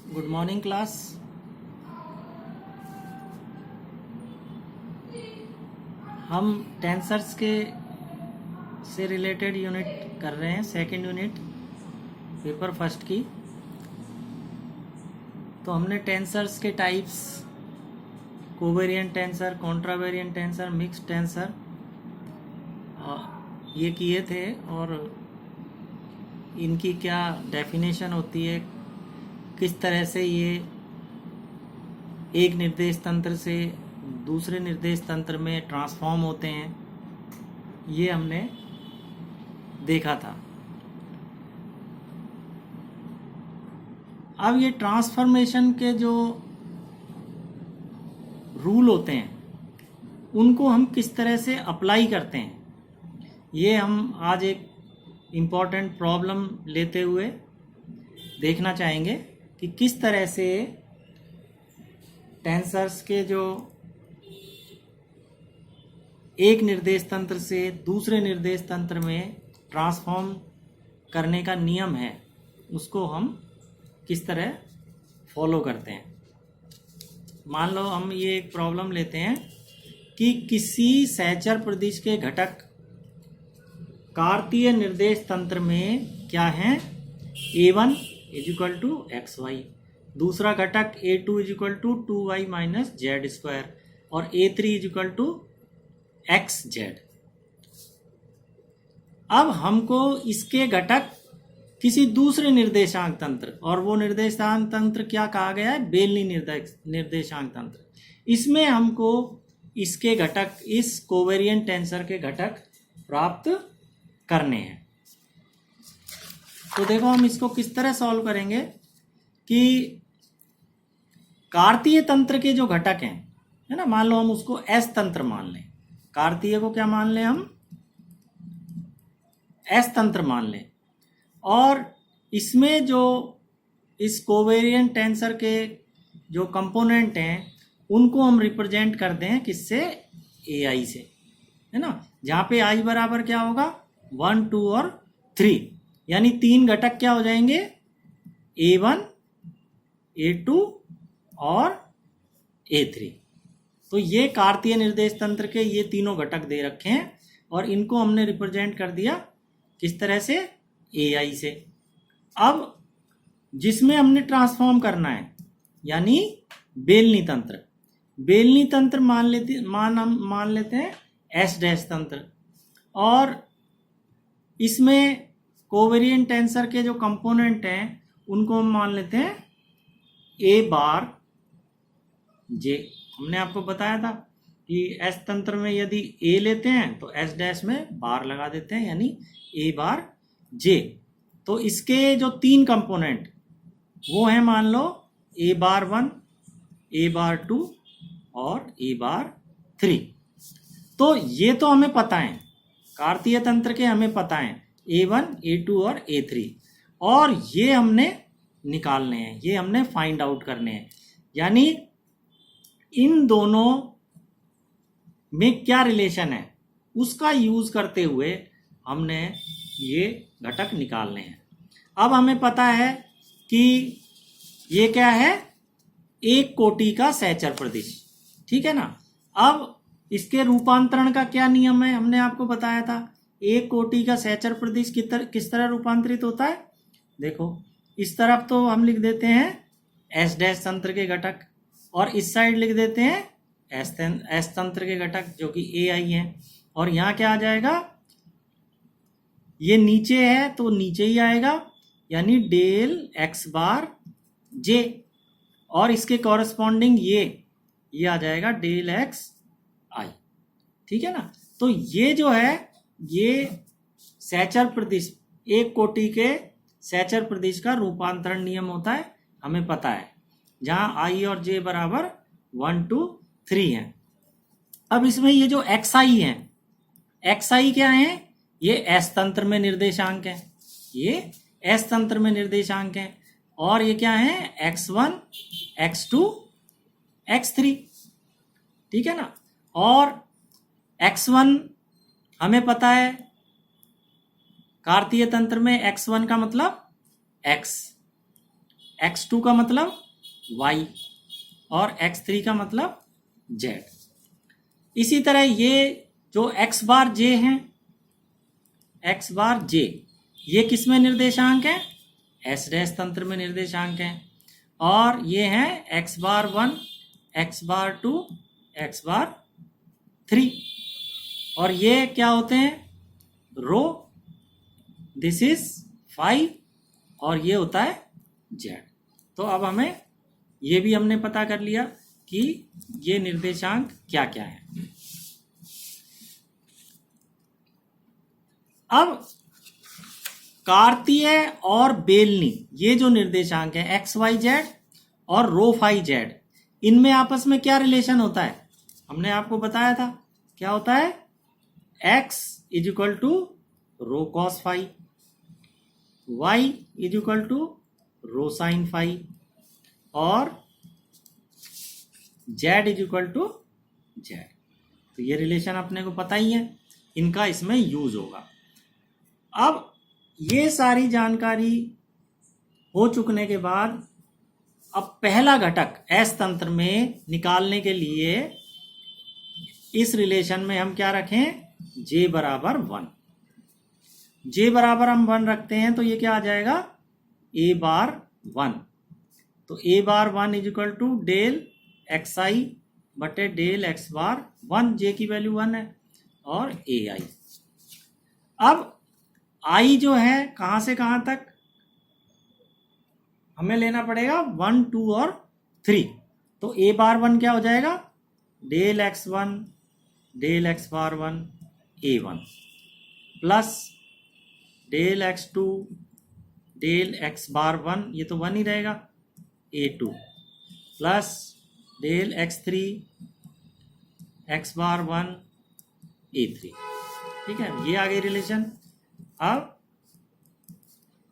Good morning class. हम tensors के से रिलेटेड यूनिट कर रहे हैं, सेकंड यूनिट पेपर फर्स्ट की। तो हमने टेंसर्स के types, covariant tensor, contravariant tensor, mixed tensor ये किए थे और इनकी क्या डेफिनेशन होती है, किस तरह से ये एक निर्देश तंत्र से दूसरे निर्देश तंत्र में ट्रांसफॉर्म होते हैं, ये हमने देखा था। अब ये ट्रांसफॉर्मेशन के जो रूल होते हैं उनको हम किस तरह से अप्लाई करते हैं, ये हम आज एक इम्पॉर्टेंट प्रॉब्लम लेते हुए देखना चाहेंगे कि किस तरह से टेंसर्स के जो एक निर्देश तंत्र से दूसरे निर्देश तंत्र में ट्रांसफॉर्म करने का नियम है उसको हम किस तरह फॉलो करते हैं। मान लो हम ये एक प्रॉब्लम लेते हैं कि किसी सहचर प्रदिश के घटक कार्तीय निर्देश तंत्र में क्या हैं, a1 is equal to x Y, दूसरा घटक a2 is equal to 2y minus Z square और a3 is equal to x Z. अब हमको इसके घटक किसी दूसरे निर्देशांक तंत्र, और वो निर्देशांक तंत्र क्या कहा गया है, बेलनी निर्देशांक तंत्र, इसमें हमको इसके घटक, इस कोवेरिएंट टेंसर के घटक प्राप्त करने हैं। तो देखो हम इसको किस तरह सॉल्व करेंगे कि कार्तीय तंत्र के जो घटक हैं, है ना, मान लो हम उसको एस तंत्र मान लें, कार्तीय को क्या मान लें हम, एस तंत्र मान लें, और इसमें जो इस कोवेरिएंट टेंसर के जो कंपोनेंट हैं उनको हम रिप्रेजेंट करते हैं किससे, ए आई से, है ना, जहाँ पे आई बराबर क्या होगा, 1, 2 और 3, यानी तीन घटक क्या हो जाएंगे, a1, a2 और a3। तो ये कार्तीय निर्देश तंत्र के ये तीनों घटक दे रखे हैं और इनको हमने रिप्रेजेंट कर दिया किस तरह से, ए आई से। अब जिसमें हमने ट्रांसफॉर्म करना है यानी बेलनी तंत्र, बेलनी तंत्र मान लेते हैं एस डैश तंत्र, और इसमें कोवेरिएंट टेंसर के जो कंपोनेंट हैं उनको हम मान लेते हैं ए बार जे। हमने आपको बताया था कि एस तंत्र में यदि ए लेते हैं तो एस डैश में बार लगा देते हैं, यानी ए बार जे। तो इसके जो तीन कंपोनेंट वो हैं, मान लो ए बार 1, ए बार 2 और ए बार 3। तो ये तो हमें पता है, कार्तीय तंत्र के हमें पता है a1, a2 और a3, और ये हमने निकालने हैं, ये हमने फाइंड आउट करने हैं, यानी इन दोनों में क्या रिलेशन है उसका यूज करते हुए हमने ये घटक निकालने हैं। अब हमें पता है कि ये क्या है, एक कोटि का सहचर प्रदिश, ठीक है ना। अब इसके रूपांतरण का क्या नियम है, हमने आपको बताया था, एक कोटि का सहचर प्रदिश किस तरह रूपांतरित होता है। देखो इस तरफ तो हम लिख देते हैं एस डैश तंत्र के घटक, और इस साइड लिख देते हैं एस तंत्र के घटक जो कि ए आई हैं, और यहाँ क्या आ जाएगा, ये नीचे है तो नीचे ही आएगा, यानी डेल एक्स बार जे, और इसके कॉरेस्पॉन्डिंग ये आ जाएगा डेल एक्स आई, ठीक है ना। तो ये जो है ये सहचर प्रदिश, एक कोटि के सहचर प्रदिश का रूपांतरण नियम होता है, हमें पता है, जहां आई और जे बराबर 1, 2, 3 है। अब इसमें ये जो एक्स आई है, एक्स आई क्या है, ये एस तंत्र में निर्देशांक है, ये एस तंत्र में निर्देशांक है, और ये क्या है, x1, x2, x3, ठीक है ना। और x1 हमें पता है, कार्तीय तंत्र में x1 का मतलब x, x2 का मतलब y और x3 का मतलब z। इसी तरह ये जो x बार j हैं, x बार j ये किस में निर्देशांक है? s डैश तंत्र में निर्देशांक हैं। और ये हैं x bar 1, x bar 2, x bar 3। और ये क्या होते हैं? रो, दिस इज 5 और ये होता है z। तो अब हमें ये भी हमने पता कर लिया कि ये निर्देशांक क्या क्या है। अब कार्तीय और बेलनी ये जो निर्देशांक है एक्स वाई जेड और रो फाई जेड, इनमें आपस में क्या रिलेशन होता है? हमने आपको बताया था क्या होता है? x is equal to rho cos phi, y is equal to rho sine phi और z is equal to z। तो ये रिलेशन अपने को पता ही है, इनका इसमें यूज होगा। अब ये सारी जानकारी हो चुकने के बाद अब पहला घटक S तंत्र में निकालने के लिए इस रिलेशन में हम क्या रखें? J बराबर 1। J बराबर हम 1 रखते हैं तो ये क्या आ जाएगा? A bar 1। तो A bar 1 is equal to del X I बटे डेल एक्स बार 1। J की वैल्यू 1 है और AI। अब I जो है कहां से कहां तक हमें लेना पड़ेगा? 1, 2 और 3। तो A बार 1 क्या हो जाएगा? Del x1 del x bar 1 A1 plus del x2 del x bar 1, ये तो 1 ही रहेगा, A2 plus del x3 x bar 1 A3। ठीक है, ये आ गई रिलेशन। अब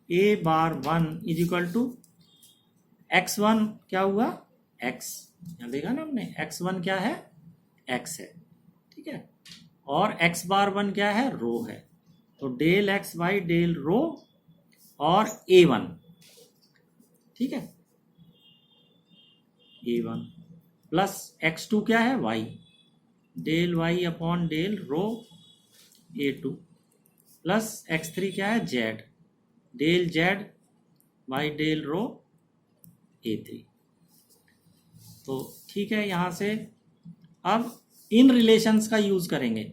A bar 1 is equal to x1 क्या हुआ? x, यहां देखा ना हमने, x1 क्या है? x है। ठीक है, और x बार 1 क्या है? रो है। तो del x by del rho और A1। ठीक है, A1 प्लस x2 क्या है? y, del y upon del rho A2 plus x3 क्या है? z, del z by del rho A3। तो ठीक है, यहां से अब इन रिलेशंस का यूज करेंगे।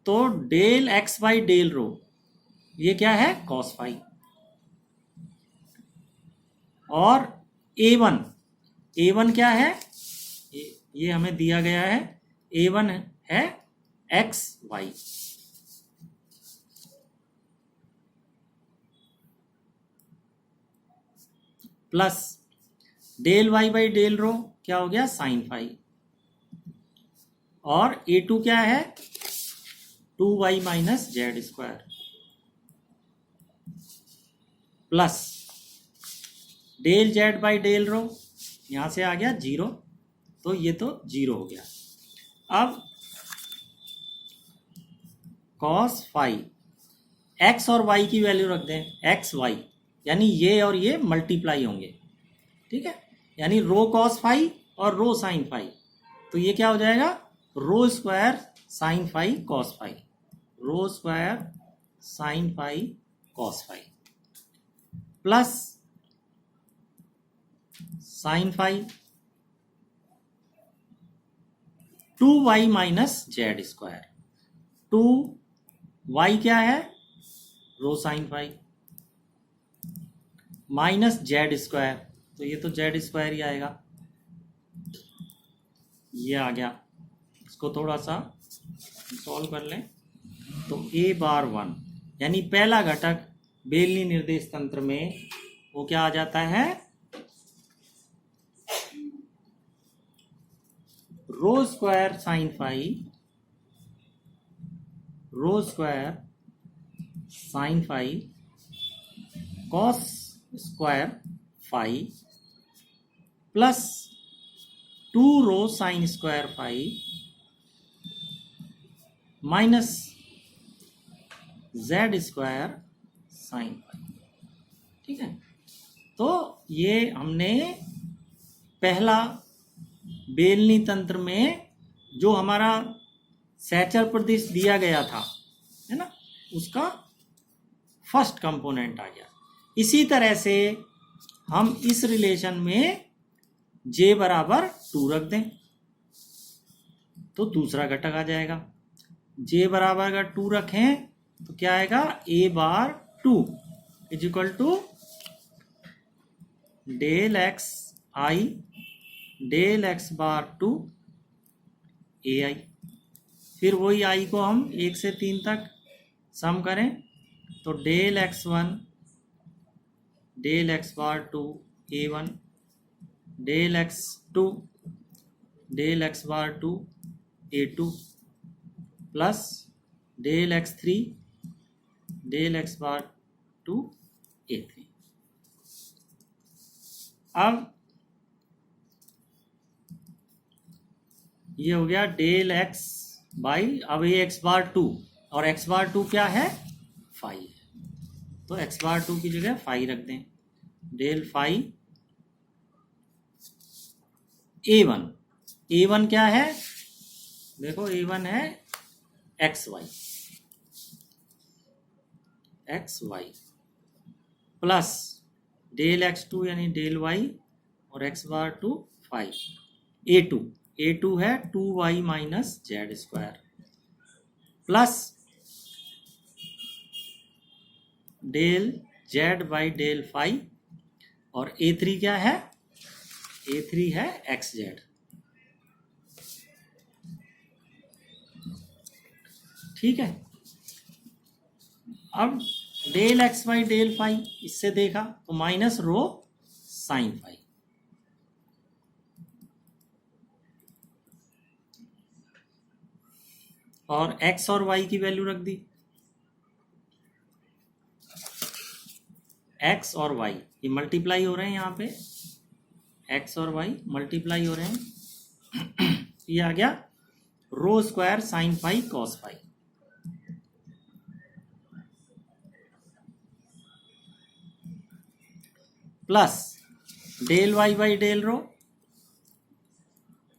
तो del x by del rho ये क्या है? Cos phi. और A1 क्या है? ये हमें दिया गया है, A1 है X Y. Plus del Y by del rho क्या हो गया? Sine phi. और A2 क्या है? 2y minus Z square plus del Z by del rho, यहां से आ गया 0, तो ये तो 0 हो गया। अब कॉस फाई, एक्स और वाई की वैल्यू रख दें, एक्स वाई, यानी ये और ये मल्टीप्लाई होंगे। ठीक है, यानी रो कॉस फाई और रो साइन फाई। तो ये क्या हो जाएगा? Rho square sine phi cos phi, rho square sine phi cos phi plus sine phi 2y minus Z square. 2y क्या है? Rho sine phi minus Z square, तो ये तो जेड स्क्वायर ही आएगा। ये आ गया, इसको थोड़ा सा सॉल्व कर लें। तो A बार 1 यानी पहला घटक बेलनी निर्देश तंत्र में वो क्या आ जाता है? Rho square sine phi, rho square sine phi cos square phi plus 2 rho sine square phi minus Z square sine phi. ठीक है, तो ये हमने पहला बेलनी तंत्र में जो हमारा सहचर प्रदेश दिया गया था, है ना, उसका फर्स्ट कंपोनेंट आ गया। इसी तरह से हम इस रिलेशन में j बराबर 2 रख दें तो दूसरा घटक आ जाएगा। j बराबर अगर 2 रखें तो क्या आएगा, a bar 2 is equal to del X I del X bar 2 ai। फिर वही i को हम 1 से 3 तक सम करें तो del x1 del X bar 2 a1 del x2 del X bar 2 a2 plus del x3 del X bar 2 a3। अब ये हो गया डेल x बाई, अब ये x बार 2 और x बार 2 क्या है, फाई, तो x बार 2 की जगह फाई रख दें। डेल फाई a1, a1 क्या है, देखो a1 है X Y plus del x2 यानी डेल y और x बार 2 फाई a2 है 2y minus Z square plus del z by del phi और a3 क्या है, a3 है एक्स जेड। ठीक है, अब del X by del phi इससे देखा तो माइनस रो साइन फाई, और x और y की वैल्यू रख दी। x और y ये मल्टीप्लाई हो रहे हैं, यहाँ पे x और y मल्टीप्लाई हो रहे हैं ये आ गया rho square sine phi cos phi plus del y by del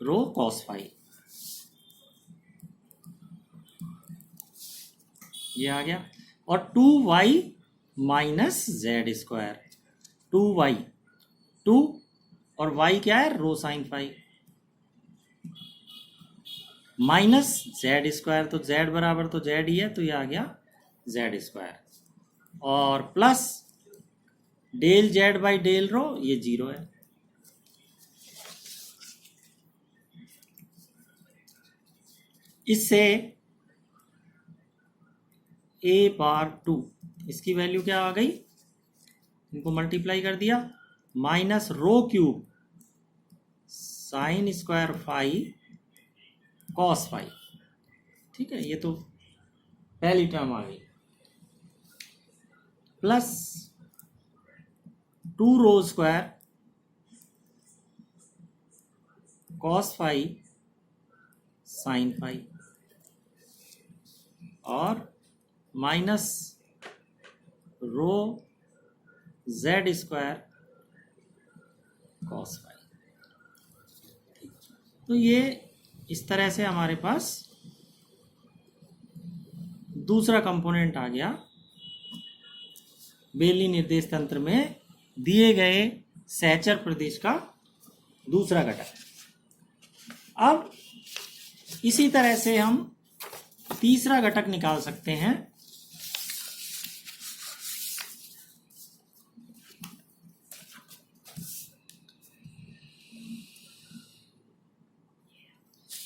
rho cos phi, ये आ गया, और 2y minus Z square, 2y 2 और y क्या है, rho sine phi minus Z square, तो z बराबर तो z ही है तो ये आ गया जेड स्क्वायर, और plus del z by del rho ये 0 है। इससे a बार 2 इसकी वैल्यू क्या आ गई, इनको मल्टीप्लाई कर दिया, minus rho cube sine square phi cos phi. ठीक है, ये तो पहली टर्म आ गई, plus 2 rho square cos phi sine phi और minus rho Z square cos phi. तो ये इस तरह से हमारे पास दूसरा कंपोनेंट आ गया बेलनी निर्देश तंत्र में दिए गए सहचर प्रदेश का दूसरा घटक। अब इसी तरह से हम तीसरा घटक निकाल सकते हैं।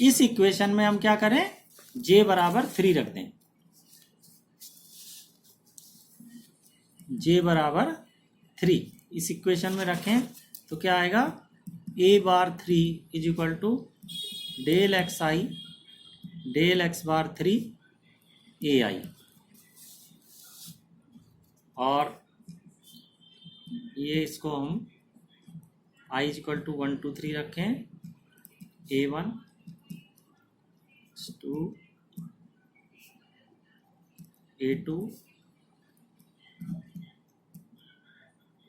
इस इक्वेशन में हम क्या करें, j बराबर 3 रख दें, j बराबर 3 इस इक्वेशन में रखें तो क्या आएगा, a bar 3 is equal to del X I del X bar 3 ai, और ये इसको हम i इज इक्वल टू 1 2 3 रखें, a1 2 a2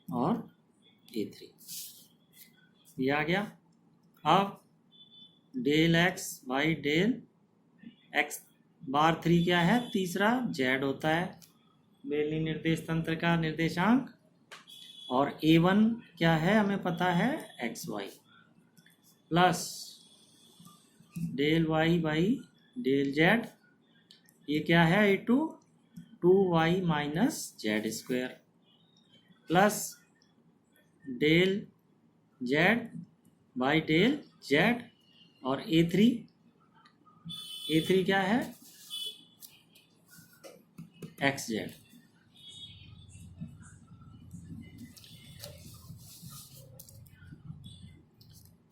और A3 ये आ गया। अब del x by del x bar 3 क्या है, तीसरा z होता है बेलनी निर्देश तंत्र का निर्देशांक, और A1 क्या है हमें पता है xy, plus del y by del z, ये क्या है A2 2y minus Z square, plus del z by del z, और A3 क्या है xz।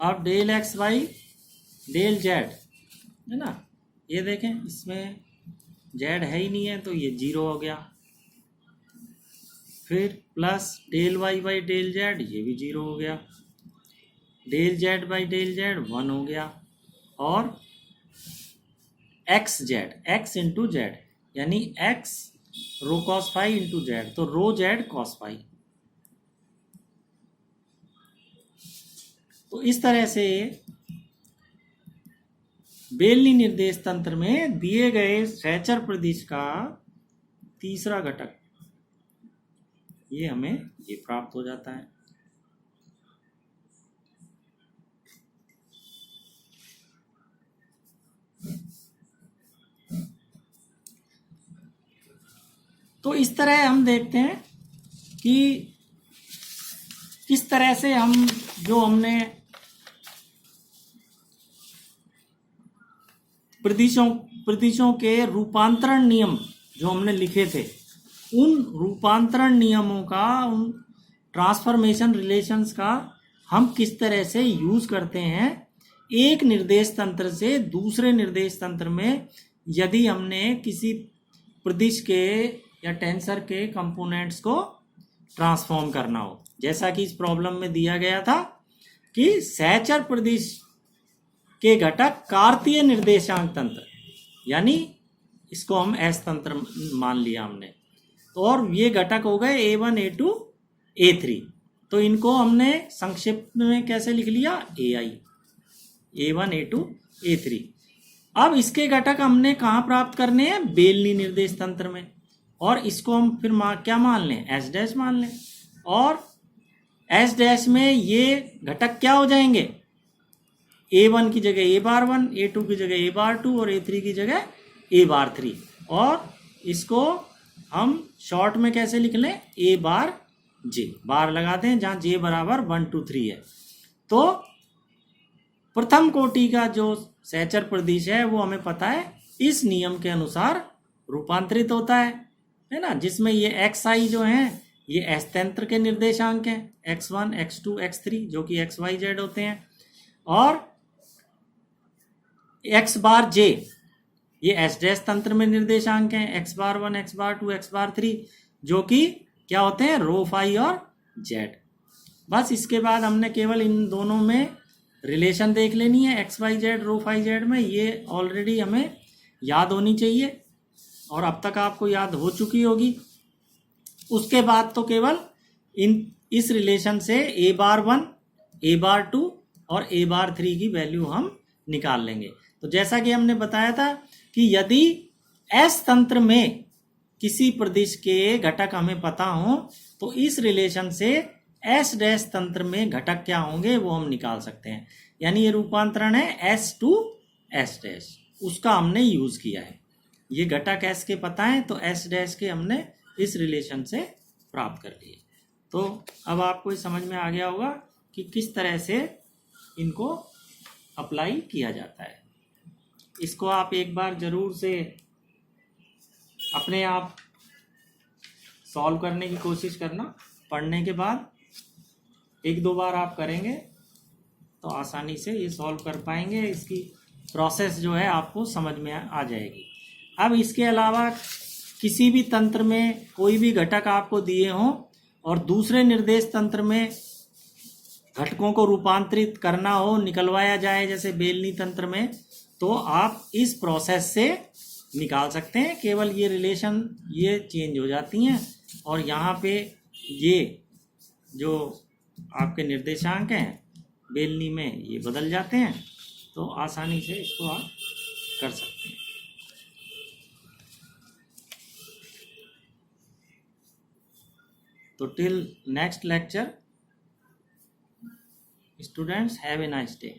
अब del x by del z है ना, ये देखें इसमें z है ही नहीं है तो ये 0 हो गया, फिर plus del y by del z, ये भी 0 हो गया, del z by del z 1 हो गया, और x इंटू जेड यानी x rho cos phi into Z, तो रो जेड कॉस फाई। तो इस तरह से बेलनी निर्देश तंत्र में दिए गए सहचर प्रदिश का तीसरा घटक ये हमें ये प्राप्त हो जाता है। तो इस तरह हम देखते हैं कि किस तरह से हम जो हमने प्रदिशों के रूपांतरण नियम जो हमने लिखे थे, उन रूपांतरण नियमों का, उन ट्रांसफॉर्मेशन रिलेशंस का हम किस तरह से यूज करते हैं एक निर्देश तंत्र से दूसरे निर्देश तंत्र में, यदि हमने किसी प्रदिश के या टेंसर के कंपोनेंट्स को ट्रांसफॉर्म करना हो। जैसा कि इस प्रॉब्लम में दिया गया था कि सहचर प्रदिश के घटक कार्तीय निर्देशांक तंत्र, यानी इसको हम एस तंत्र मान लिया हमने, तो और ये घटक हो गए A1 A2 A3, तो इनको हमने संक्षिप्त में कैसे लिख लिया AI, A1 A2 A3। अब इसके घटक हमने कहाँ प्राप्त करने हैं, बेलनी निर्देश तंत्र में, और इसको हम फिर क्या मान लें, S डैश मान लें, और S डैश में ये घटक क्या हो जाएंगे, A1 की जगह A बार 1, A2 की जगह A बार 2 और A3 की जगह A बार 3, और इसको हम शॉर्ट में कैसे लिख लें, A बार J, बार लगाते हैं जहां J बराबर 1 2 3 है। तो प्रथम कोटि का जो सहचर प्रदिश है वो हमें पता है इस नियम के अनुसार रूपांतरित होता है ना, जिसमें ये xi जो हैं ये S तंत्र के निर्देशांक हैं, x1 x2 x3 जो कि xyz होते हैं, और x बार j ये S डैश तंत्र में निर्देशांक हैं, x bar 1 x bar 2 x bar 3 जो कि क्या होते हैं, रो फाई और z। बस इसके बाद हमने केवल इन दोनों में रिलेशन देख लेनी है, एक्स वाई जेड रो फाई जेड में, ये ऑलरेडी हमें याद होनी चाहिए और अब तक आपको याद हो चुकी होगी। उसके बाद तो केवल इस रिलेशन से a बार 1 a बार 2 और a बार 3 की वैल्यू हम निकाल लेंगे। तो जैसा कि हमने बताया था कि यदि S तंत्र में किसी प्रदिश के घटक हमें पता हो तो इस रिलेशन से S डैश तंत्र में घटक क्या होंगे वो हम निकाल सकते हैं। यानी ये रूपांतरण है S टू S डैश, उसका हमने यूज किया है। ये घटक S के पता है तो S डैश के हमने इस रिलेशन से प्राप्त कर लिए। तो अब आपको समझ में आ गया होगा कि किस तरह से इनको अप्लाई किया जाता है। इसको आप एक बार जरूर से अपने आप सॉल्व करने की कोशिश करना, पढ़ने के बाद एक दो बार आप करेंगे तो आसानी से ये सॉल्व कर पाएंगे, इसकी प्रोसेस जो है आपको समझ में आ जाएगी। अब इसके अलावा किसी भी तंत्र में कोई भी घटक आपको दिए हों और दूसरे निर्देश तंत्र में घटकों को रूपांतरित करना हो, निकलवाया जाए जैसे बेलनी तंत्र में, तो आप इस प्रोसेस से निकाल सकते हैं। केवल ये रिलेशन ये चेंज हो जाती हैं और यहाँ पे ये जो आपके निर्देशांक हैं बेलनी में ये बदल जाते हैं, तो आसानी से इसको आप कर सकते हैं। तो till next lecture, students, have a nice day.